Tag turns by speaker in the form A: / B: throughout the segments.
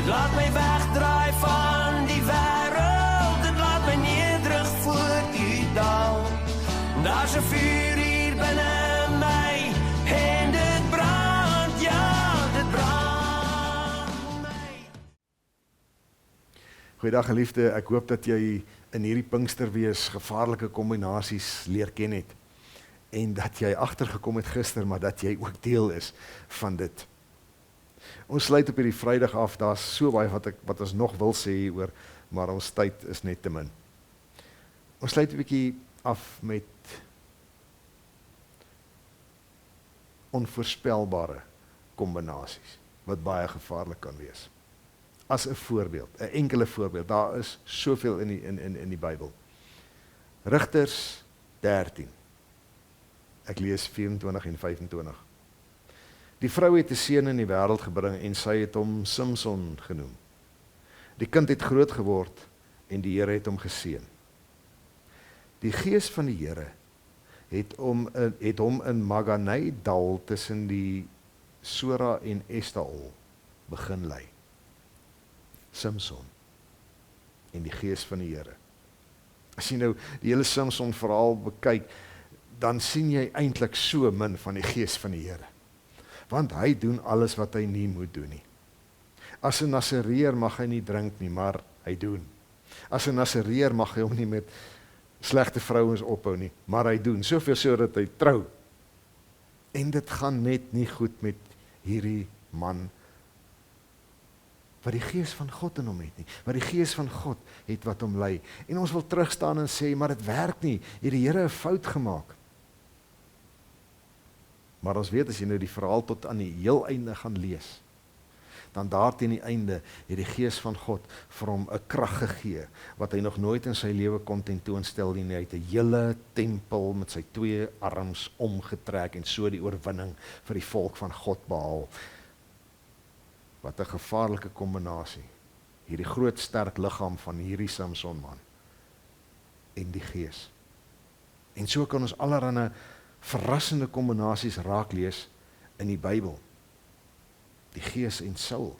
A: Het laat my wegdraai van die wêreld, dit laat my nederig voor U daal. Daar's 'n vuur hier binne my en dit brand, ja, dit brand my.
B: Goeiedag geliefde, ek hoop dat jy in hierdie Pinksterwees gevaarlike kombinasies leer ken het en dat jy agtergekom het gister, maar dat jy ook deel is van dit. Ons sluit op hierdie Vrydag af, daar's so baie wat ons nog wil sê hieroor, maar ons tyd is net te min. Ons sluit 'n bietjie af met onvoorspelbare kombinasies, wat baie gevaarlik kan wees. As 'n voorbeeld, 'n enkele voorbeeld, daar is soveel in die Bybel. Rigters 13, ek lees 24 en 25. Die vrou het 'n seun in die wêreld gebring en sy het hom Samson genoem. Die kind het groot geword en die Here het hom geseën. Die gees van die Here het hom in Maganei dal tussen die Sora en Estaol begin lei. Samson en die gees van die Here. As jy nou die hele Samson verhaal bekyk, dan sien jy eintlik so min van die gees van die Here. Want hy doen alles wat hy nie moet doen nie. As 'n Nasareer mag hy nie drink nie, maar hy doen. As 'n Nasareer mag hy hom nie met slegte vrouens ophou nie, maar hy doen. Soveel so dat hy trou. En dit gaan net nie goed met hierdie man wat die gees van God in hom het nie, wat die gees van God het wat hom lei. En ons wil terugstaan en sê, maar dit werk nie, het die Here 'n fout gemaak. Maar ons weet, as jy nou die verhaal tot aan die heel einde gaan lees, dan daar teen die einde het die gees van God vir hom 'n krag gegee, wat hy nog nooit in sy lewe kon tentoonstel nie. Hy het 'n hele tempel met sy 2 arms omgetrek en so die oorwinning vir die volk van God behaal. Wat 'n gevaarlike kombinasie. Hierdie groot sterk liggaam van hierdie Samson man en die gees. En so kan ons allerlei verrassende kombinasies raak lees in die Bybel. Die gees en Saul,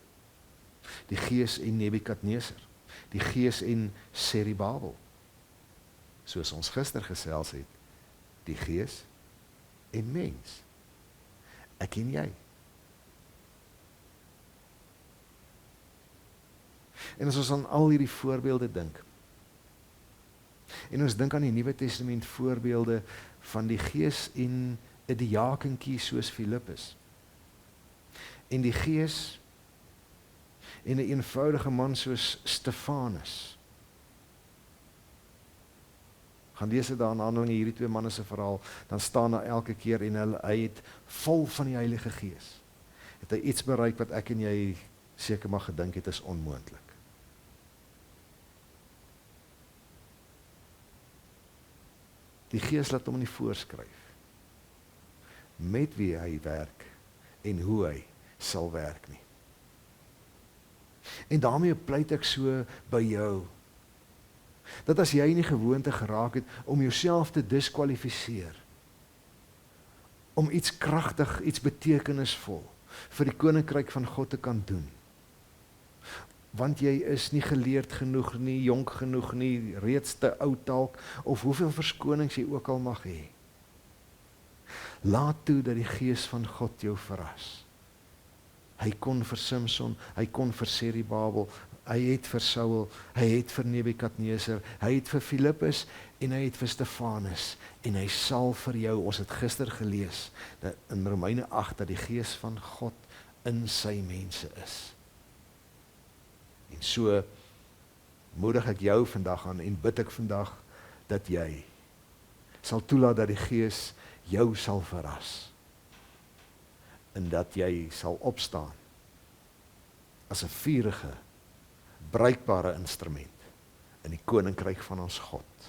B: die gees en Nebukadneser, die gees en Serubabel. Soos ons gister gesels het, die gees en mens. Ek en jy. En as ons aan al hierdie voorbeelde dink, en ons dink aan die Nuwe Testament voorbeelde van die gees en 'n diakenkie soos Filippus, en die gees en 'n eenvoudige man soos Stefanus. Gaan lees dit daar in Handelinge, hierdie 2 manne se verhaal, dan staan daar elke keer en hy het vol van die Heilige Gees. Het hy iets bereik wat ek en jy seker maar gedink het is onmoontlik. Die Gees laat hom nie voorskryf met wie hy werk en hoe hy sal werk nie. En daarmee pleit ek so by jou, dat as jy nie gewoonte geraak het om jouself te diskwalifiseer, om iets kragtig, iets betekenisvol vir die koninkryk van God te kan doen, want jy is nie geleerd genoeg nie, jonk genoeg nie, reeds te oud dalk, of hoeveel verskonings jy ook al mag hê. Laat toe dat die gees van God jou verras. Hy kon vir Samson, hy kon vir Serubabel, hy het vir Saul, hy het vir Nebukadneser, hy het vir Filippus en hy het vir Stefanus, en hy sal vir jou, ons het gister gelees, in Romeine 8, dat die gees van God in sy mense is. En so moedig ek jou vandag aan en bid ek vandag dat jy sal toelaat dat die Gees jou sal verras en dat jy sal opstaan as 'n vurige, bruikbare instrument in die koninkryk van ons God.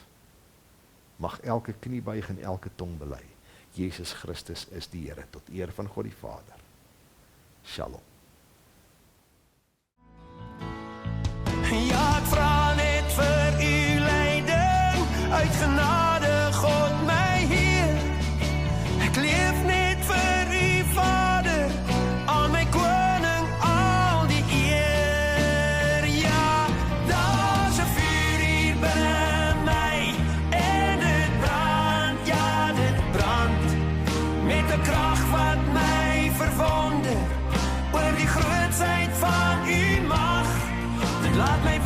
B: Mag elke knie buig en elke tong bely, Jesus Christus is die Here, tot eer van God die Vader. Shalom.
A: Ja, ek vra net vir u leiding, uit genade God my Heer. Ek leef net vir u Vader, aan my koning al die eer. 'n krag wat my verwonder oor die grootsheid van u mag. Dit laat my